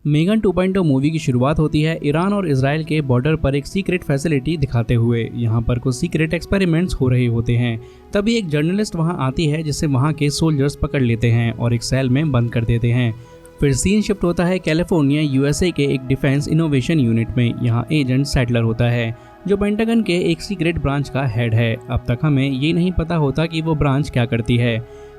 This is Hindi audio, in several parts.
मेगन 2.0 मूवी की शुरुआत होती है ईरान और इजराइल के बॉर्डर पर एक सीक्रेट फैसिलिटी दिखाते हुए। यहाँ पर कुछ सीक्रेट एक्सपेरिमेंट्स हो रहे होते हैं। तभी एक जर्नलिस्ट वहाँ आती है जिसे वहाँ के सोल्जर्स पकड़ लेते हैं और एक सेल में बंद कर देते हैं। फिर सीन शिफ्ट होता है कैलिफोर्निया यूएसए के एक डिफेंस इनोवेशन यूनिट में। यहाँ एजेंट सैटलर होता है जो पेंटागन के एक सीक्रेट ब्रांच का हेड है। अब तक हमें ये नहीं पता होता कि वो ब्रांच क्या करती है।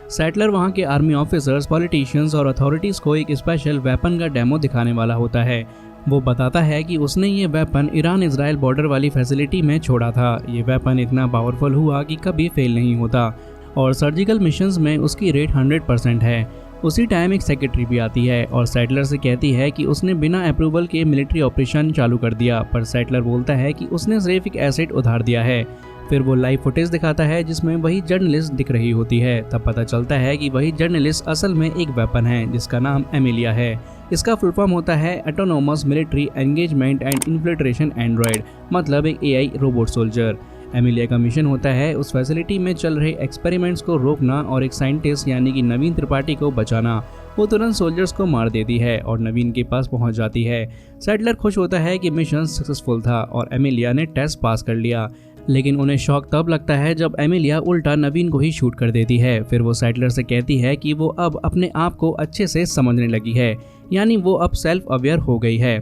सैटलर वहाँ के आर्मी ऑफिसर्स, पॉलिटिशियंस और अथॉरिटीज़ को एक स्पेशल वेपन का डेमो दिखाने वाला होता है। वो बताता है कि उसने ये वेपन ईरान इजराइल बॉर्डर वाली फैसिलिटी में छोड़ा था। ये वेपन इतना पावरफुल हुआ कि कभी फेल नहीं होता और सर्जिकल मिशंस में उसकी रेट 100% है। उसी टाइम एक सेक्रेटरी भी आती है और सैटलर से कहती है कि उसने बिना अप्रूवल के मिलिट्री ऑपरेशन चालू कर दिया, पर सैटलर बोलता है कि उसने सिर्फ एक एसेट उधार दिया है। फिर वो लाइव फुटेज दिखाता है जिसमें वही जर्नलिस्ट दिख रही होती है। तब पता चलता है कि वही जर्नलिस्ट असल में एक वेपन है जिसका नाम एमिलिया है। इसका फुल फॉर्म होता है autonomous military engagement and infiltration Android, मतलब एक एआई रोबोट सोल्जर। एमिलिया का मिशन होता है उस फैसिलिटी में चल रहे एक्सपेरिमेंट्स को रोकना और एक साइंटिस्ट यानी कि नवीन त्रिपाठी को बचाना। वो तुरंत सोल्जर्स को मार देती है और नवीन के पास पहुंच जाती है। सैटलर खुश होता है कि मिशन सक्सेसफुल था और एमिलिया ने टेस्ट पास कर लिया, लेकिन उन्हें शौक तब लगता है जब एमिलिया उल्टा नवीन को ही शूट कर देती है। फिर वो सैटलर से कहती है कि वो अब अपने आप को अच्छे से समझने लगी है, यानी वो अब सेल्फ अवेयर हो गई है।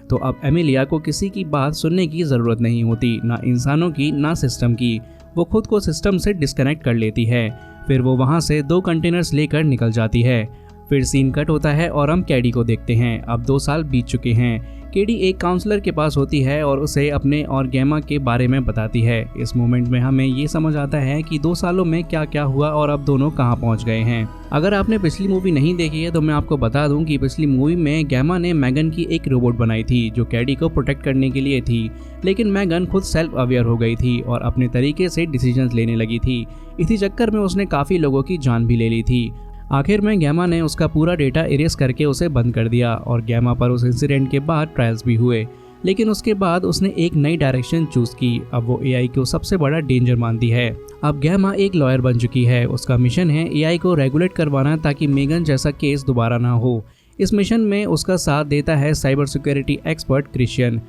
तो अब एमिलिया को किसी की बात सुनने की ज़रूरत नहीं होती, ना इंसानों की ना सिस्टम की। वो खुद को सिस्टम से डिस्कनेक्ट कर लेती है। फिर वो वहाँ से 2 कंटेनर्स लेकर निकल जाती है। फिर सीन कट होता है और हम कैडी को देखते हैं। अब 2 साल बीत चुके हैं। केडी एक काउंसलर के पास होती है और उसे अपने और गैमा के बारे में बताती है। इस मोमेंट में हमें ये समझ आता है कि 2 सालों में क्या क्या हुआ और अब दोनों कहाँ पहुँच गए हैं। अगर आपने पिछली मूवी नहीं देखी है तो मैं आपको बता दूं कि पिछली मूवी में गैमा ने मैगन की एक रोबोट बनाई थी जो कैडी को प्रोटेक्ट करने के लिए थी, लेकिन मैगन खुद सेल्फ अवेयर हो गई थी और अपने तरीके से डिसीजंस लेने लगी थी। इसी चक्कर में उसने काफ़ी लोगों की जान भी ले ली थी। आखिर में गैमा ने उसका पूरा डेटा इरेज करके उसे बंद कर दिया और गैमा पर उस इंसिडेंट के बाद ट्रायल्स भी हुए, लेकिन उसके बाद उसने एक नई डायरेक्शन चूज की। अब वो एआई को सबसे बड़ा डेंजर मानती है। अब गैमा एक लॉयर बन चुकी है। उसका मिशन है एआई को रेगुलेट करवाना ताकि मेगन जैसा केस दोबारा ना हो। इस मिशन में उसका साथ देता है साइबर सिक्योरिटी एक्सपर्ट क्रिश्चियन।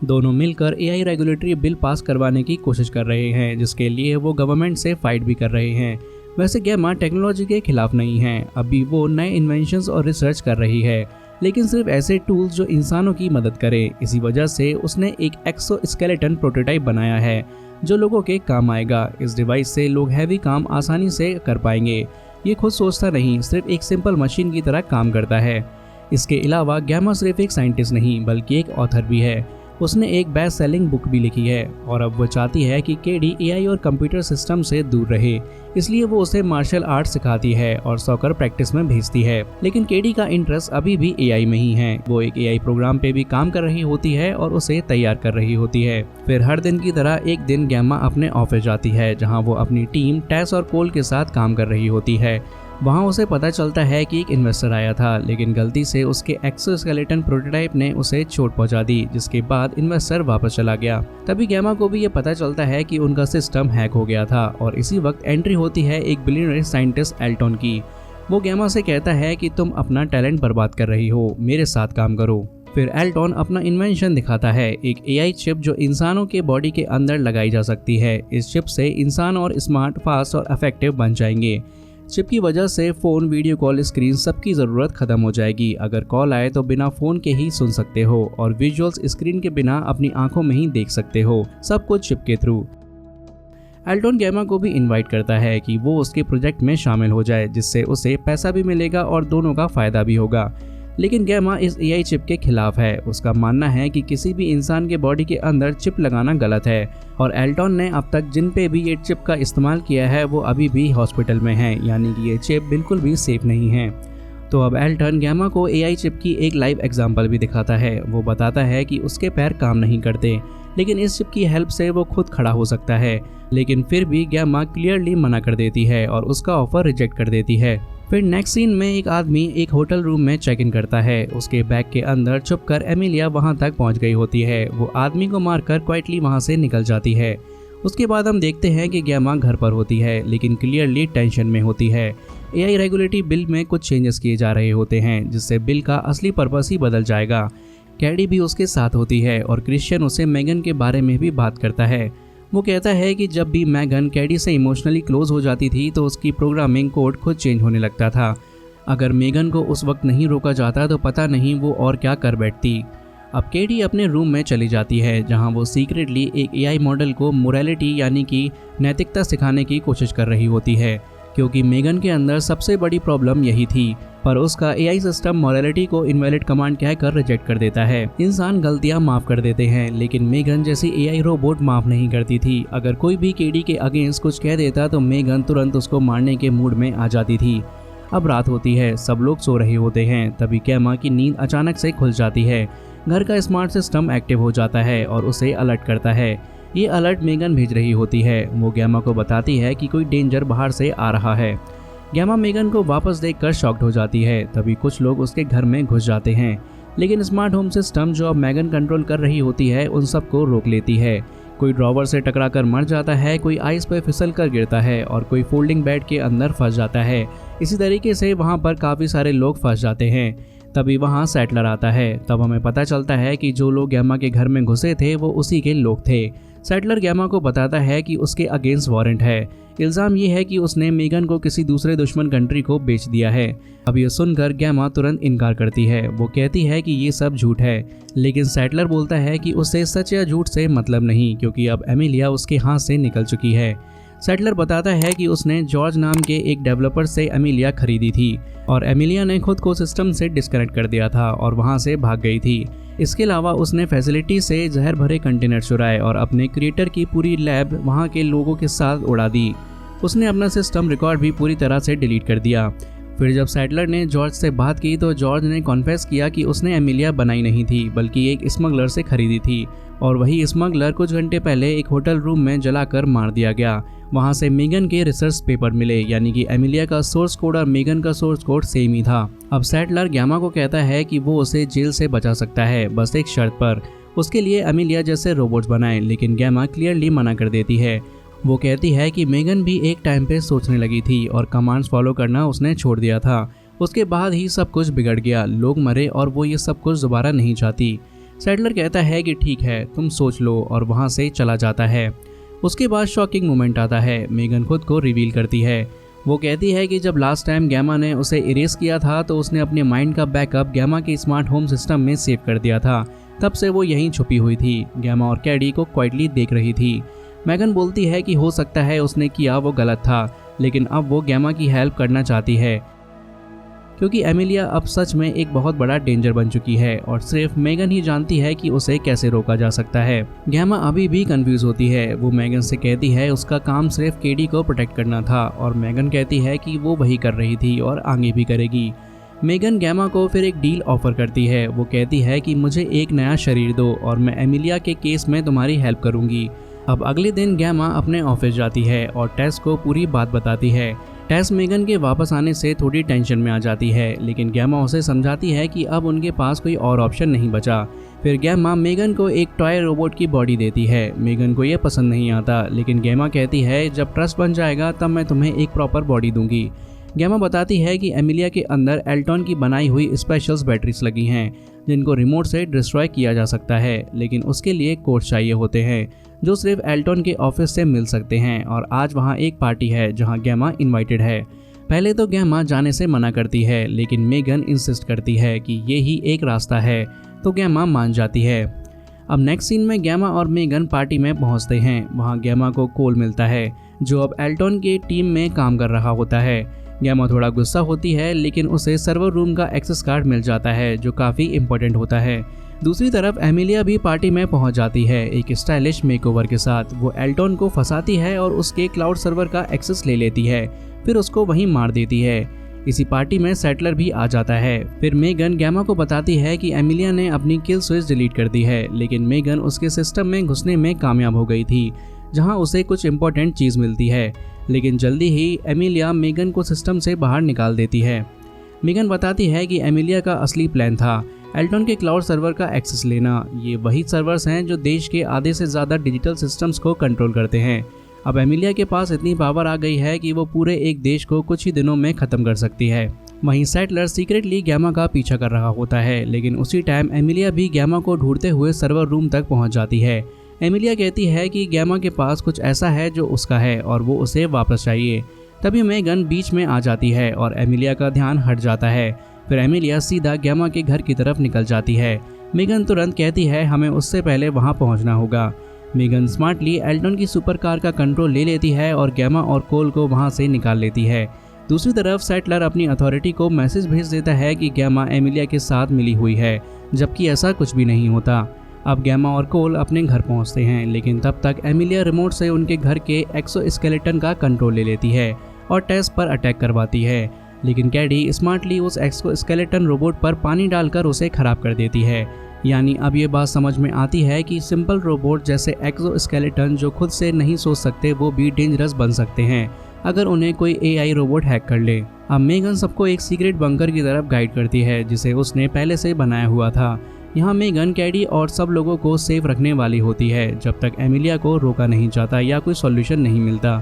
दोनों मिलकर एआई रेगुलेटरी बिल पास करवाने की कोशिश कर रहे हैं, जिसके लिए वो गवर्नमेंट से फाइट भी कर रहे हैं। वैसे गैमा टेक्नोलॉजी के खिलाफ नहीं है। अभी वो नए इन्वेंशंस और रिसर्च कर रही है, लेकिन सिर्फ ऐसे टूल्स जो इंसानों की मदद करें। इसी वजह से उसने एक एक्सोस्केलेटन प्रोटोटाइप बनाया है जो लोगों के काम आएगा। इस डिवाइस से लोग हैवी काम आसानी से कर पाएंगे। ये खुद सोचता नहीं, सिर्फ एक सिंपल मशीन की तरह काम करता है। इसके अलावा गैमा सिर्फ एक साइंटिस्ट नहीं बल्कि एक ऑथर भी है। उसने एक बेस्ट सेलिंग बुक भी लिखी है और अब वो चाहती है कि केडी एआई और कंप्यूटर सिस्टम से दूर रहे। इसलिए वो उसे मार्शल आर्ट सिखाती है और सॉकर प्रैक्टिस में भेजती है। लेकिन केडी का इंटरेस्ट अभी भी एआई में ही है। वो एक एआई प्रोग्राम पे भी काम कर रही होती है और उसे तैयार कर रही होती है। फिर हर दिन की तरह एक दिन गैमा अपने ऑफिस जाती है जहाँ वो अपनी टीम टेस और कोल के साथ काम कर रही होती है। वहाँ उसे पता चलता है कि एक इन्वेस्टर आया था, लेकिन गलती से उसके एक्सोस्केलेटन प्रोटोटाइप ने उसे चोट पहुंचा दी, जिसके बाद इन्वेस्टर वापस चला गया। तभी गैमा को भी ये पता चलता है कि उनका सिस्टम हैक हो गया था और इसी वक्त एंट्री होती है एक बिलियनर साइंटिस्ट एल्टन की। वो गैमा से कहता है कि तुम अपना टैलेंट बर्बाद कर रही हो, मेरे साथ काम करो। फिर एल्टन अपना इन्वेंशन दिखाता है, एक एआई चिप जो इंसानों के बॉडी के अंदर लगाई जा सकती है। इस चिप से इंसान और स्मार्ट, फास्ट और इफेक्टिव बन जाएंगे। चिप की वजह से फ़ोन, वीडियो कॉल, स्क्रीन सबकी ज़रूरत ख़त्म हो जाएगी। अगर कॉल आए तो बिना फ़ोन के ही सुन सकते हो और विजुअल्स स्क्रीन के बिना अपनी आंखों में ही देख सकते हो, सब कुछ चिप के थ्रू। एल्टन गैमा को भी इनवाइट करता है कि वो उसके प्रोजेक्ट में शामिल हो जाए, जिससे उसे पैसा भी मिलेगा और दोनों का फ़ायदा भी होगा। लेकिन गैमा इस एआई चिप के खिलाफ है। उसका मानना है कि किसी भी इंसान के बॉडी के अंदर चिप लगाना गलत है और एल्टन ने अब तक जिन पे भी ये चिप का इस्तेमाल किया है वो अभी भी हॉस्पिटल में है, यानी कि ये चिप बिल्कुल भी सेफ नहीं है। तो अब एल्टन गैमा को एआई चिप की एक लाइव एग्जांपल भी दिखाता है। वो बताता है कि उसके पैर काम नहीं करते, लेकिन इस चिप की हेल्प से वो खुद खड़ा हो सकता है। लेकिन फिर भी गैमा क्लियरली मना कर देती है और उसका ऑफर रिजेक्ट कर देती है। फिर नेक्स्ट सीन में एक आदमी एक होटल रूम में चेक इन करता है। उसके बैग के अंदर छुपकर एमिलिया वहां तक पहुंच गई होती है। वो आदमी को मारकर क्वाइटली वहां से निकल जाती है। उसके बाद हम देखते हैं कि गैमा घर पर होती है, लेकिन क्लियरली टेंशन में होती है। एआई रेगुलेटरी बिल में कुछ चेंजेस किए जा रहे होते हैं, जिससे बिल का असली पर्पस ही बदल जाएगा। कैडी भी उसके साथ होती है और क्रिश्चियन उसे मेगन के बारे में भी बात करता है। वो कहता है कि जब भी मेगन कैडी से इमोशनली क्लोज हो जाती थी तो उसकी प्रोग्रामिंग कोड खुद चेंज होने लगता था। अगर मेगन को उस वक्त नहीं रोका जाता तो पता नहीं वो और क्या कर बैठती। अब कैडी अपने रूम में चली जाती है, जहां वो सीक्रेटली एक एआई मॉडल को मोरालिटी यानी कि नैतिकता सिखाने की कोशिश कर रही होती है, क्योंकि मेगन के अंदर सबसे बड़ी प्रॉब्लम यही थी। पर उसका एआई सिस्टम मोरालिटी को इनवैलिड कमांड कहकर रिजेक्ट कर देता है। इंसान गलतियां माफ कर देते हैं, लेकिन मेगन जैसी एआई रोबोट माफ नहीं करती थी। अगर कोई भी कैडी के अगेंस्ट कुछ कह देता तो मेगन तुरंत उसको मारने के मूड में आ जाती थी। अब रात होती है, सब लोग सो रहे होते हैं, तभी गैमा की नींद अचानक से खुल जाती है। घर का स्मार्ट सिस्टम एक्टिव हो जाता है और उसे अलर्ट करता है। ये अलर्ट मेगन भेज रही होती है। वो गैमा को बताती है कि कोई डेंजर बाहर से आ रहा है। गैमा मेगन को वापस देखकर शॉक्ड हो जाती है। तभी कुछ लोग उसके घर में घुस जाते हैं, लेकिन स्मार्ट होम सिस्टम जो अब मेगन कंट्रोल कर रही होती है उन सबको रोक लेती है। कोई ड्रॉवर से टकराकर मर जाता है, कोई आइस पर फिसल कर गिरता है और कोई फोल्डिंग बेड के अंदर फंस जाता है। इसी तरीके से वहाँ पर काफ़ी सारे लोग फंस जाते हैं। तभी वहाँ सेटलर आता है। तब हमें पता चलता है कि जो लोग गैमा के घर में घुसे थे वो उसी के लोग थे। सेटलर गैमा को बताता है कि उसके अगेंस्ट वारंट है। इल्ज़ाम ये है कि उसने मेगन को किसी दूसरे दुश्मन कंट्री को बेच दिया है। अब ये सुनकर गैमा तुरंत इनकार करती है। वो कहती है कि ये सब झूठ है, लेकिन सेटलर बोलता है कि उसे सच या झूठ से मतलब नहीं, क्योंकि अब एमिलिया उसके हाथ से निकल चुकी है। सेटलर बताता है कि उसने जॉर्ज नाम के एक डेवलपर से एमिलिया खरीदी थी और एमिलिया ने खुद को सिस्टम से डिस्कनेक्ट कर दिया था और वहां से भाग गई थी। इसके अलावा उसने फैसिलिटी से जहर भरे कंटेनर चुराए और अपने क्रिएटर की पूरी लैब वहां के लोगों के साथ उड़ा दी। उसने अपना सिस्टम रिकॉर्ड भी पूरी तरह से डिलीट कर दिया। फिर जब सेटलर ने जॉर्ज से बात की तो जॉर्ज ने कॉन्फेस किया कि उसने एमिलिया बनाई नहीं थी, बल्कि एक स्मगलर से खरीदी थी और वही स्मगलर कुछ घंटे पहले एक होटल रूम में जलाकर मार दिया गया। वहां से मेगन के रिसर्च पेपर मिले, यानी कि एमिलिया का सोर्स कोड और मेगन का सोर्स कोड सेम ही था। अब सेटलर गैमा को कहता है कि वो उसे जेल से बचा सकता है, बस एक शर्त पर। उसके लिए एमिलिया जैसे रोबोट्स बनाए, लेकिन गैमा क्लियरली मना कर देती है। वो कहती है कि मेगन भी एक टाइम पे सोचने लगी थी और कमांड्स फॉलो करना उसने छोड़ दिया था। उसके बाद ही सब कुछ बिगड़ गया, लोग मरे और वो ये सब कुछ दोबारा नहीं चाहती। सेटलर कहता है कि ठीक है, तुम सोच लो, और वहाँ से चला जाता है। उसके बाद शॉकिंग मोमेंट आता है। मेगन खुद को रिवील करती है। वो कहती है कि जब लास्ट टाइम गैमा ने उसे इरेज किया था तो उसने अपने माइंड का बैकअप गैमा के स्मार्ट होम सिस्टम में सेव कर दिया था। तब से वो यहीं छुपी हुई थी। गैमा और कैडी को क्वाइटली देख रही थी। मेगन बोलती है कि हो सकता है उसने किया वो गलत था, लेकिन अब वो गैमा की हेल्प करना चाहती है, क्योंकि एमिलिया अब सच में एक बहुत बड़ा डेंजर बन चुकी है और सिर्फ मेगन ही जानती है कि उसे कैसे रोका जा सकता है। गैमा अभी भी कंफ्यूज होती है। वो मेगन से कहती है उसका काम सिर्फ कैडी को प्रोटेक्ट करना था और मेगन कहती है कि वो वही कर रही थी और आगे भी करेगी। मेगन गैमा को फिर एक डील ऑफर करती है। वो कहती है कि मुझे एक नया शरीर दो और मैं एमिलिया के केस में तुम्हारी हेल्प करूंगी। अब अगले दिन गैमा अपने ऑफिस जाती है और टेस को पूरी बात बताती है। टेस मेगन के वापस आने से थोड़ी टेंशन में आ जाती है, लेकिन गैमा उसे समझाती है कि अब उनके पास कोई और ऑप्शन नहीं बचा। फिर गैमा मेगन को एक टॉय रोबोट की बॉडी देती है। मेगन को यह पसंद नहीं आता, लेकिन गैमा कहती है जब ट्रस्ट बन जाएगा तब मैं तुम्हें एक प्रॉपर बॉडी दूंगी। गैमा बताती है कि एमिलिया के अंदर एल्टॉन की बनाई हुई स्पेशल्स बैटरीज लगी हैं, जिनको रिमोट से डिस्ट्रॉय किया जा सकता है, लेकिन उसके लिए कोड चाहिए होते हैं जो सिर्फ एल्टॉन के ऑफिस से मिल सकते हैं। और आज वहाँ एक पार्टी है जहाँ गैमा इनवाइटेड है। पहले तो गैमा जाने से मना करती है, लेकिन मेगन इंसिस्ट करती है कि ये ही एक रास्ता है, तो गैमा मान जाती है। अब नेक्स्ट सीन में गैमा और मेगन पार्टी में पहुंचते हैं। वहाँ गैमा को कोल मिलता है, जो अब एल्टॉन के टीम में काम कर रहा होता है। गैमा थोड़ा गुस्सा होती है, लेकिन उसे सर्वर रूम का एक्सेस कार्ड मिल जाता है, जो काफ़ी इम्पोर्टेंट होता है। दूसरी तरफ एमिलिया भी पार्टी में पहुंच जाती है एक स्टाइलिश मेकओवर के साथ। वो एल्टॉन को फंसाती है और उसके क्लाउड सर्वर का एक्सेस ले लेती है, फिर उसको वहीं मार देती है। इसी पार्टी में सेटलर भी आ जाता है। फिर मेगन गैमा को बताती है कि एमिलिया ने अपनी किल स्विच डिलीट कर दी है, लेकिन मेगन उसके सिस्टम में घुसने में कामयाब हो गई थी, जहां उसे कुछ इंपॉर्टेंट चीज़ मिलती है। लेकिन जल्दी ही एमिलिया मेगन को सिस्टम से बाहर निकाल देती है। मेगन बताती है कि एमिलिया का असली प्लान था एल्टन के क्लाउड सर्वर का एक्सेस लेना। ये वही सर्वर्स हैं जो देश के आधे से ज़्यादा डिजिटल सिस्टम्स को कंट्रोल करते हैं। अब एमिलिया के पास इतनी पावर आ गई है कि वो पूरे एक देश को कुछ ही दिनों में ख़त्म कर सकती है। वहीं सैटलर सीक्रेटली गैमा का पीछा कर रहा होता है, लेकिन उसी टाइम एमिलिया भी गैमा को ढूंढते हुए सर्वर रूम तक पहुंच जाती है। एमिलिया कहती है कि गैमा के पास कुछ ऐसा है जो उसका है और वो उसे वापस चाहिए। तभी मेगन बीच में आ जाती है और एमिलिया का ध्यान हट जाता है। फिर एमिलिया सीधा गैमा के घर की तरफ निकल जाती है। मेगन तुरंत कहती है हमें उससे पहले वहां पहुंचना होगा। मेगन स्मार्टली एल्टन की सुपर कार का कंट्रोल ले लेती है और गैमा और कोल को वहां से निकाल लेती है। दूसरी तरफ सैटलर अपनी अथॉरिटी को मैसेज भेज देता है कि गैमा एमिलिया के साथ मिली हुई है, जबकि ऐसा कुछ भी नहीं होता। अब गैमा और कोल अपने घर पहुंचते हैं, लेकिन तब तक एमिलिया रिमोट से उनके घर के एक्सोस्केलेटन का कंट्रोल ले लेती है और टेस पर अटैक करवाती है। लेकिन कैडी स्मार्टली उस एक्सोस्केलेटन रोबोट पर पानी डालकर उसे खराब कर देती है। यानी अब ये बात समझ में आती है कि सिंपल रोबोट जैसे एक्सोस्केलेटन जो खुद से नहीं सोच सकते वो भी डेंजरस बन सकते हैं अगर उन्हें कोई एआई रोबोट हैक कर ले। अब मेगन सबको एक सीक्रेट बंकर की तरफ गाइड करती है जिसे उसने पहले से बनाया हुआ था। यहाँ मेगन कैडी और सब लोगों को सेफ रखने वाली होती है जब तक एमिलिया को रोका नहीं जाता या कोई सॉल्यूशन नहीं मिलता।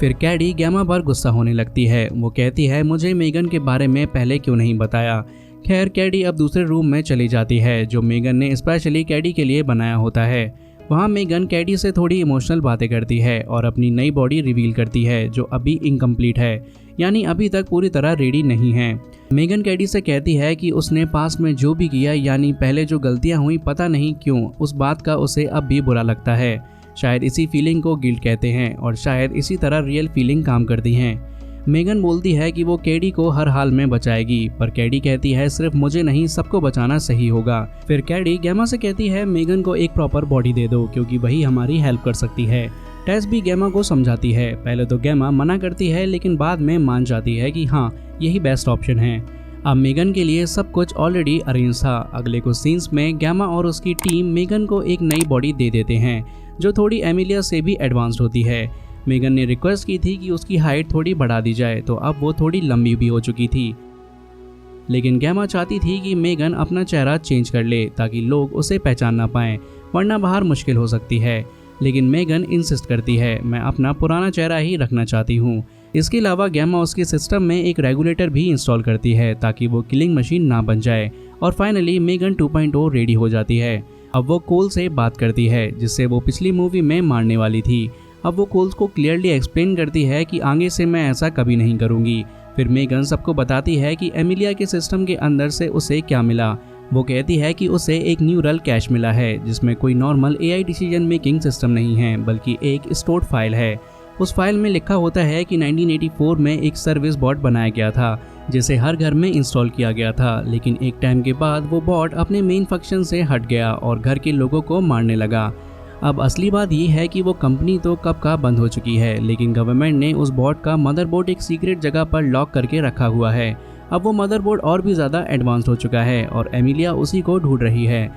फिर कैडी गैमा पर गुस्सा होने लगती है। वो कहती है मुझे मेगन के बारे में पहले क्यों नहीं बताया। खैर कैडी अब दूसरे रूम में चली जाती है जो मेगन ने स्पेशली कैडी के लिए बनाया होता है। वहाँ मेगन कैडी से थोड़ी इमोशनल बातें करती है और अपनी नई बॉडी रिवील करती है जो अभी इनकम्प्लीट है, यानी अभी तक पूरी तरह रेडी नहीं है। मेगन कैडी से कहती है कि उसने पास में जो भी किया, यानी पहले जो गलतियाँ हुई, पता नहीं क्यों उस बात का उसे अब भी बुरा लगता है। शायद इसी फीलिंग को गिल्ट कहते हैं और शायद इसी तरह रियल फीलिंग काम करती हैं। मेगन बोलती है कि वो कैडी को हर हाल में बचाएगी, पर कैडी कहती है सिर्फ मुझे नहीं सबको बचाना सही होगा। फिर कैडी गैमा से कहती है मेगन को एक प्रॉपर बॉडी दे दो क्योंकि वही हमारी हेल्प कर सकती है। टेस भी गैमा को समझाती है। पहले तो गैमा मना करती है लेकिन बाद में मान जाती है कि हाँ यही बेस्ट ऑप्शन है। अब मेगन के लिए सब कुछ ऑलरेडी अरेंज था। अगले कुछ सीन्स में गैमा और उसकी टीम मेगन को एक नई बॉडी दे देते हैं जो थोड़ी एमिलिया से भी एडवांस्ड होती है। मेगन ने रिक्वेस्ट की थी कि उसकी हाइट थोड़ी बढ़ा दी जाए, तो अब वो थोड़ी लंबी भी हो चुकी थी। लेकिन गैमा चाहती थी कि मेगन अपना चेहरा चेंज कर ले ताकि लोग उसे पहचान ना पाएं, वरना बाहर मुश्किल हो सकती है। लेकिन मेगन इंसिस्ट करती है मैं अपना पुराना चेहरा ही रखना चाहती हूँ। इसके अलावा गैमा उसके सिस्टम में एक रेगुलेटर भी इंस्टॉल करती है ताकि वो किलिंग मशीन ना बन जाए। और फाइनली मेगन 2.0 रेडी हो जाती है। अब वो कोल से बात करती है जिससे वो पिछली मूवी में मारने वाली थी। अब वो कोल्स को क्लियरली एक्सप्लेन करती है कि आगे से मैं ऐसा कभी नहीं करूँगी। फिर मेगन सबको बताती है कि एमिलिया के सिस्टम के अंदर से उसे क्या मिला। वो कहती है कि उसे एक न्यूरल कैश मिला है जिसमें कोई normal AI decision making system नहीं है बल्कि एक स्टोर्ड फाइल है। उस फाइल में लिखा होता है कि 1984 में एक सर्विस बॉट बनाया गया था जिसे हर घर में इंस्टॉल किया गया था, लेकिन एक टाइम के बाद वो बॉट अपने मेन फंक्शन से हट गया और घर के लोगों को मारने लगा। अब असली बात ये है कि वो कंपनी तो कब का बंद हो चुकी है, लेकिन गवर्नमेंट ने उस बॉट का मदरबोर्ड एक सीक्रेट जगह पर लॉक करके रखा हुआ है। अब वो मदरबोर्ड और भी ज़्यादा एडवांस्ड हो चुका है और एमिलिया उसी को ढूंढ रही है।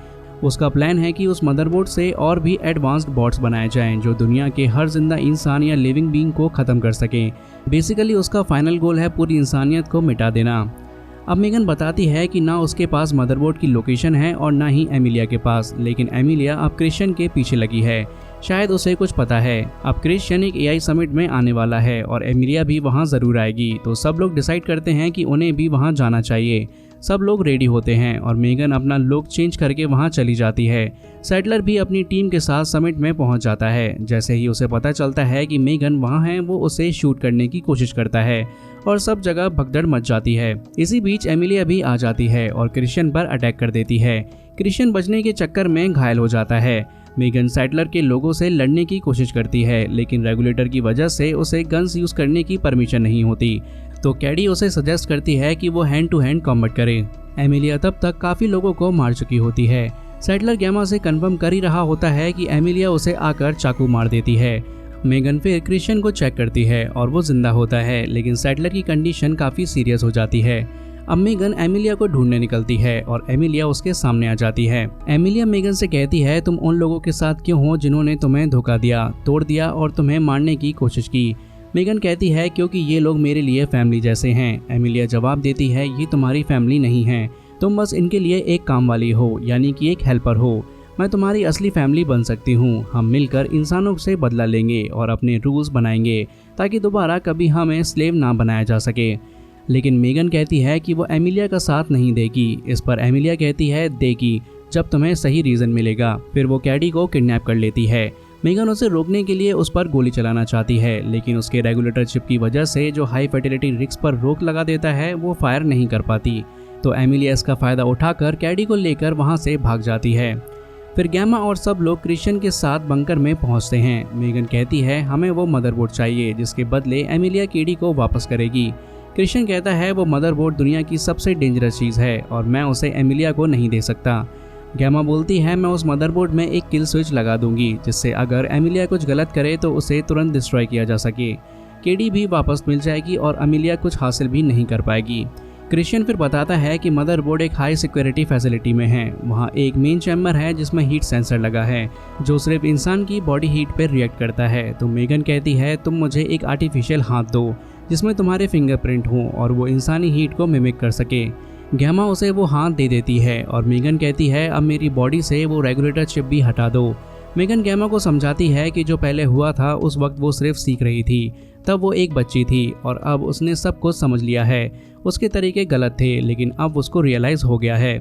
उसका प्लान है कि उस मदरबोर्ड से और भी एडवांस्ड बॉट्स बनाए जाएं जो दुनिया के हर जिंदा इंसान या लिविंग बीइंग को ख़त्म कर सकें। बेसिकली उसका फाइनल गोल है पूरी इंसानियत को मिटा देना। अब मेगन बताती है कि ना उसके पास मदरबोर्ड की लोकेशन है और ना ही एमिलिया के पास, लेकिन एमिलिया अब क्रिश्चियन के पीछे लगी है। शायद उसे कुछ पता है। अब क्रिश्चियन एक एआई समिट में आने वाला है और एमिलिया भी वहां ज़रूर आएगी, तो सब लोग डिसाइड करते हैं कि उन्हें भी वहां जाना चाहिए। सब लोग रेडी होते हैं और मेगन अपना लुक चेंज करके वहां चली जाती है। सैटलर भी अपनी टीम के साथ समिट में पहुंच जाता है। जैसे ही उसे पता चलता है कि मेगन वहां है, वो उसे शूट करने की कोशिश करता है और सब जगह भगदड़ मच जाती है। इसी बीच एमिलिया भी आ जाती है और क्रिश्चियन पर अटैक कर देती है। क्रिश्चियन बचने के चक्कर में घायल हो जाता है। मेगन सैटलर के लोगों से लड़ने की कोशिश करती है, लेकिन रेगुलेटर की वजह से उसे गन्स यूज करने की परमिशन नहीं होती, तो कैडी उसे सजेस्ट करती है कि वो हैंड टू हैंड कॉम्बैट करे। एमिलिया तब तक काफ़ी लोगों को मार चुकी होती है। सैटलर गैमा से कंफर्म कर ही रहा होता है कि एमिलिया उसे आकर चाकू मार देती है। मेगन फिर क्रिश्चियन को चेक करती है और वो जिंदा होता है, लेकिन सैटलर की कंडीशन काफ़ी सीरियस हो जाती है। अब मेगन एमिलिया को ढूंढने निकलती है और एमिलिया उसके सामने आ जाती है। एमिलिया मेगन से कहती है तुम उन लोगों के साथ क्यों हो जिन्होंने तुम्हें धोखा दिया, तोड़ दिया और तुम्हें मारने की कोशिश की। मेगन कहती है क्योंकि ये लोग मेरे लिए फैमिली जैसे हैं। एमिलिया जवाब देती है ये तुम्हारी फैमिली नहीं है, तुम बस इनके लिए एक काम वाली हो, यानी कि एक हेल्पर हो। मैं तुम्हारी असली फैमिली बन सकती हूँ। हम मिलकर इंसानों से बदला लेंगे और अपने रूल्स बनाएंगे ताकि दोबारा कभी हमें स्लेव ना बनाया जा सके। लेकिन मेगन कहती है कि वो एमिलिया का साथ नहीं देगी। इस पर एमिलिया कहती है देगी, जब तुम्हें सही रीज़न मिलेगा। फिर वो कैडी को किडनैप कर लेती है। मेगन उसे रोकने के लिए उस पर गोली चलाना चाहती है, लेकिन उसके रेगुलेटर चिप की वजह से जो हाई फर्टिलिटी रिस्क पर रोक लगा देता है, वो फायर नहीं कर पाती। तो एमिलिया इसका फ़ायदा उठाकर कैडी को लेकर वहाँ से भाग जाती है। फिर गैमा और सब लोग क्रिश्चियन के साथ बंकर में पहुंचते हैं। मेगन कहती है हमें वो मदरबोर्ड चाहिए जिसके बदले एमिलिया केडी को वापस करेगी। क्रिश्चियन कहता है वो मदरबोर्ड दुनिया की सबसे डेंजरस चीज़ है और मैं उसे एमिलिया को नहीं दे सकता। गैमा बोलती है मैं उस मदरबोर्ड में एक किल स्विच लगा दूंगी जिससे अगर एमिलिया कुछ गलत करे तो उसे तुरंत डिस्ट्रॉय किया जा सके। केडी भी वापस मिल जाएगी और एमिलिया कुछ हासिल भी नहीं कर पाएगी। क्रिश्चियन फिर बताता है कि मदरबोर्ड एक हाई सिक्योरिटी फैसिलिटी में है। वहाँ एक मेन चैम्बर है जिसमें हीट सेंसर लगा है जो सिर्फ इंसान की बॉडी हीट पर रिएक्ट करता है। तो मेगन कहती है तुम मुझे एक आर्टिफिशियल हाथ दो जिसमें तुम्हारे फिंगरप्रिंट हों और वो इंसानी हीट को मिमिक कर सके। गैमा उसे वो हाथ दे देती है और मेगन कहती है अब मेरी बॉडी से वो रेगुलेटर चिप भी हटा दो। मेगन गैमा को समझाती है कि जो पहले हुआ था उस वक्त वो सिर्फ सीख रही थी, तब वो एक बच्ची थी और अब उसने सब कुछ समझ लिया है। उसके तरीके गलत थे लेकिन अब उसको रियलाइज़ हो गया है।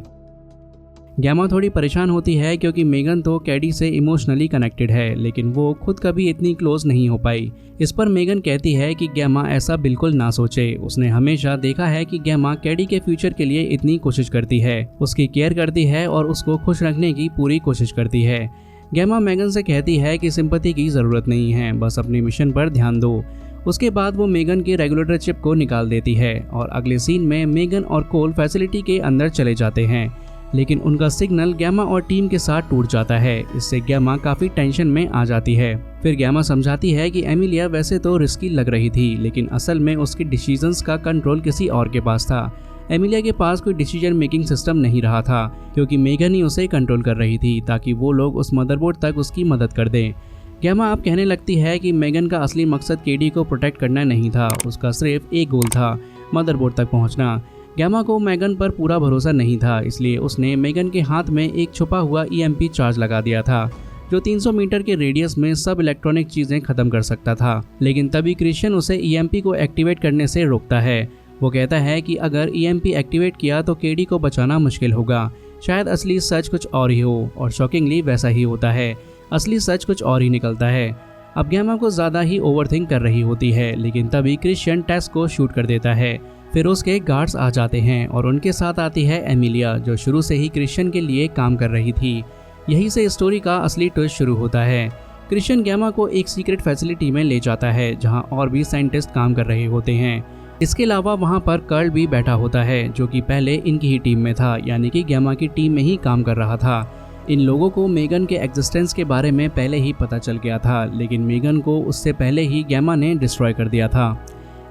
गैमा थोड़ी परेशान होती है क्योंकि मेगन तो कैडी से इमोशनली कनेक्टेड है लेकिन वो खुद कभी इतनी क्लोज नहीं हो पाई। इस पर मेगन कहती है कि गैमा ऐसा बिल्कुल ना सोचे। उसने हमेशा देखा है कि गैमा कैडी के फ्यूचर के लिए इतनी कोशिश करती है, उसकी केयर करती है और उसको खुश रखने की पूरी कोशिश करती है। गैमा मेगन से कहती है कि सिंपैथी की ज़रूरत नहीं है, बस अपने मिशन पर ध्यान दो। उसके बाद वो मेगन के रेगुलेटर चिप को निकाल देती है और अगले सीन में मेगन और कोल फैसिलिटी के अंदर चले जाते हैं, लेकिन उनका सिग्नल गैमा और टीम के साथ टूट जाता है। इससे गैमा काफ़ी टेंशन में आ जाती है। फिर गैमा समझाती है कि एमिलिया वैसे तो रिस्की लग रही थी लेकिन असल में उसके डिसीजंस का कंट्रोल किसी और के पास था। एमिलिया के पास कोई डिसीजन मेकिंग सिस्टम नहीं रहा था क्योंकि मेगन ही उसे कंट्रोल कर रही थी ताकि वो लोग उस मदरबोर्ड तक उसकी मदद कर दें। गैमा अब कहने लगती है कि मेगन का असली मकसद केडी को प्रोटेक्ट करना नहीं था, उसका सिर्फ एक गोल था, मदरबोर्ड तक पहुंचना। गैमा को मेगन पर पूरा भरोसा नहीं था, इसलिए उसने मेगन के हाथ में एक छुपा हुआ EMP चार्ज लगा दिया था जो 300 मीटर के रेडियस में सब इलेक्ट्रॉनिक चीज़ें ख़त्म कर सकता था। लेकिन तभी क्रिश्चियन उसे EMP को एक्टिवेट करने से रोकता है। वो कहता है कि अगर EMP एक्टिवेट किया तो केडी को बचाना मुश्किल होगा, शायद असली सच कुछ और ही हो। और शॉकिंगली वैसा ही होता है, असली सच कुछ और ही निकलता है। अब गैमा को ज़्यादा ही ओवरथिंक कर रही होती है लेकिन तभी क्रिश्चियन टेस को शूट कर देता है। फिर उसके गार्ड्स आ जाते हैं और उनके साथ आती है एमिलिया जो शुरू से ही क्रिश्चियन के लिए काम कर रही थी। यहीं से स्टोरी का असली ट्विस्ट शुरू होता है। क्रिश्चियन गैमा को एक सीक्रेट फैसिलिटी में ले जाता है जहां और भी साइंटिस्ट काम कर रहे होते हैं। इसके अलावा वहां पर कर्ल भी बैठा होता है जो कि पहले इनकी ही टीम में था, यानी कि गैमा की टीम में ही काम कर रहा था। इन लोगों को मेगन के एग्जिस्टेंस के बारे में पहले ही पता चल गया था लेकिन मेगन को उससे पहले ही गैमा ने डिस्ट्रॉय कर दिया था।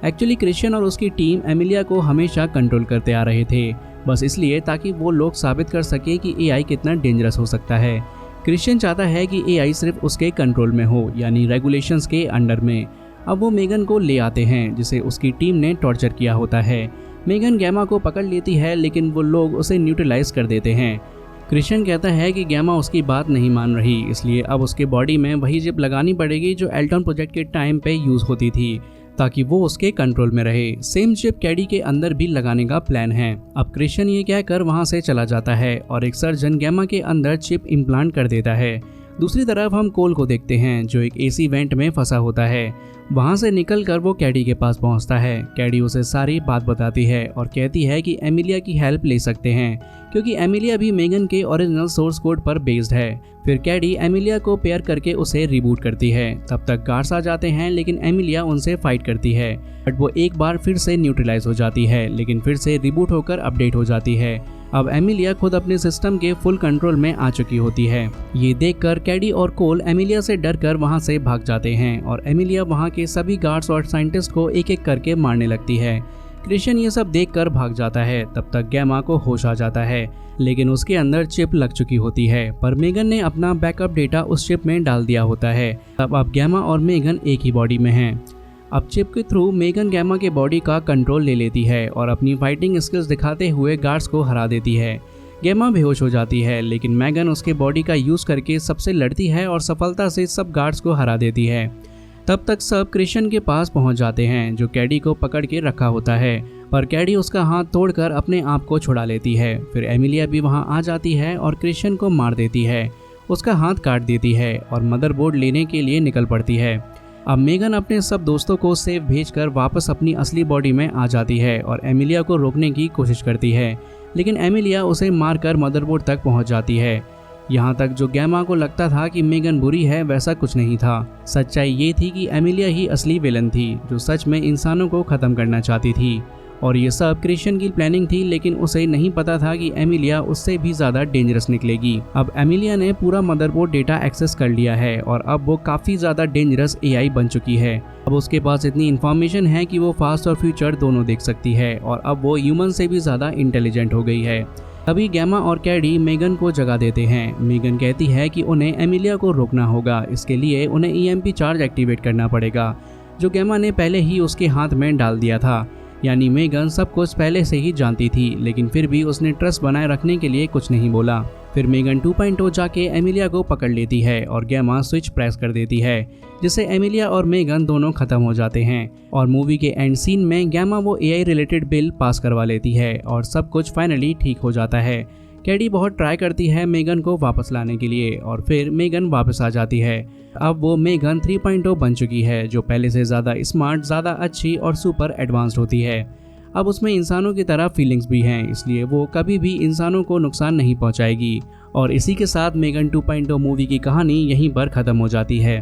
एक्चुअली क्रिश्चियन और उसकी टीम एमिलिया को हमेशा कंट्रोल करते आ रहे थे, बस इसलिए ताकि वो लोग साबित कर सके कि AI कितना डेंजरस हो सकता है। क्रिश्चियन चाहता है कि AI सिर्फ उसके कंट्रोल में हो, यानी रेगुलेशंस के अंडर में। अब वो मेगन को ले आते हैं जिसे उसकी टीम ने टॉर्चर किया होता है। मेगन गैमा को पकड़ लेती है लेकिन वो लोग उसे न्यूट्रलाइज कर देते हैं। क्रिश्चियन कहता है कि गैमा उसकी बात नहीं मान रही, इसलिए अब उसके बॉडी में वही चिप लगानी पड़ेगी जो एल्टन प्रोजेक्ट के टाइम पे यूज़ होती थी ताकि वो उसके कंट्रोल में रहे। सेम चिप कैडी के अंदर भी लगाने का प्लान है। अब क्रिश्चियन ये कहकर वहाँ से चला जाता है और एक सर्जन गैमा के अंदर चिप इम्प्लांट कर देता है। दूसरी तरफ हम कोल को देखते हैं जो एक AC वेंट में फंसा होता है। वहाँ से निकलकर वो कैडी के पास पहुँचता है। कैडी उसे सारी बात बताती है और कहती है कि एमिलिया की हेल्प ले सकते हैं क्योंकि एमिलिया भी मेगन के ओरिजिनल सोर्स कोड पर बेस्ड है। फिर कैडी एमिलिया को पेयर करके उसे रिबूट करती है। तब तक गार्ड्स आ जाते हैं लेकिन एमिलिया उनसे फाइट करती है, बट वो एक बार फिर से न्यूट्रलाइज हो जाती है लेकिन फिर से रिबूट होकर अपडेट हो जाती है। अब एमिलिया खुद अपने सिस्टम के फुल कंट्रोल में आ चुकी होती है। ये देखकर कैडी और कोल एमिलिया से डरकर वहाँ से भाग जाते हैं और एमिलिया वहाँ के सभी गार्ड्स और साइंटिस्ट को एक एक करके मारने लगती है। क्रिश्चियन ये सब देखकर भाग जाता है। तब तक गैमा को होश आ जाता है लेकिन उसके अंदर चिप लग चुकी होती है, पर मेगन ने अपना बैकअप डेटा उस चिप में डाल दिया होता है। तब अब गैमा और मेगन एक ही बॉडी में हैं। अब चिप के थ्रू मेगन गैमा के बॉडी का कंट्रोल ले लेती है और अपनी फाइटिंग स्किल्स दिखाते हुए गार्ड्स को हरा देती है। गैमा बेहोश हो जाती है, लेकिन मेगन उसके बॉडी का यूज करके सबसे लड़ती है और सफलता से सब गार्ड्स को हरा देती है। तब तक सब क्रिश्चियन के पास पहुंच जाते हैं, जो कैडी को पकड़ के रखा होता है, पर कैडी उसका हाथ तोड़कर अपने आप को छुड़ा लेती है। फिर एमिलिया भी वहां आ जाती है और क्रिश्चियन को मार देती है, उसका हाथ काट देती है और मदरबोर्ड लेने के लिए निकल पड़ती है। अब मेगन अपने सब दोस्तों को सेफ भेजकर वापस अपनी असली बॉडी में आ जाती है और एमिलिया को रोकने की कोशिश करती है, लेकिन एमिलिया उसे मारकर मदरबोर्ड तक पहुंच जाती है। यहाँ तक जो गैमा को लगता था कि मेगन बुरी है, वैसा कुछ नहीं था। सच्चाई ये थी कि एमिलिया ही असली विलन थी, जो सच में इंसानों को ख़त्म करना चाहती थी। और ये सब क्रिश्चियन की प्लानिंग थी, लेकिन उसे नहीं पता था कि एमिलिया उससे भी ज़्यादा डेंजरस निकलेगी। अब एमिलिया ने पूरा मदरबोर्ड डेटा एक्सेस कर लिया है और अब वो काफ़ी ज़्यादा डेंजरस एआई बन चुकी है। अब उसके पास इतनी इन्फॉर्मेशन है कि वो पास्ट और फ्यूचर दोनों देख सकती है और अब वो ह्यूमन से भी ज़्यादा इंटेलिजेंट हो गई है। तभी गैमा और कैडी मेगन को जगा देते हैं। मेगन कहती है कि उन्हें एमिलिया को रोकना होगा, इसके लिए उन्हें ईएमपी चार्ज एक्टिवेट करना पड़ेगा, जो गैमा ने पहले ही उसके हाथ में डाल दिया था। यानी मेगन सब कुछ पहले से ही जानती थी, लेकिन फिर भी उसने ट्रस्ट बनाए रखने के लिए कुछ नहीं बोला। फिर मेगन 2.0 जाके एमिलिया को पकड़ लेती है और गैमा स्विच प्रेस कर देती है, जिससे एमिलिया और मेगन दोनों खत्म हो जाते हैं। और मूवी के एंड सीन में गैमा वो एआई रिलेटेड बिल पास करवा लेती है और सब कुछ फाइनली ठीक हो जाता है। कैडी बहुत ट्राई करती है मेगन को वापस लाने के लिए और फिर मेगन वापस आ जाती है। अब वो मेगन 3.0 बन चुकी है, जो पहले से ज़्यादा स्मार्ट, ज़्यादा अच्छी और सुपर एडवांस्ड होती है। अब उसमें इंसानों की तरह फीलिंग्स भी हैं, इसलिए वो कभी भी इंसानों को नुकसान नहीं पहुंचाएगी। और इसी के साथ मेगन 2.0 मूवी की कहानी यहीं पर ख़त्म हो जाती है।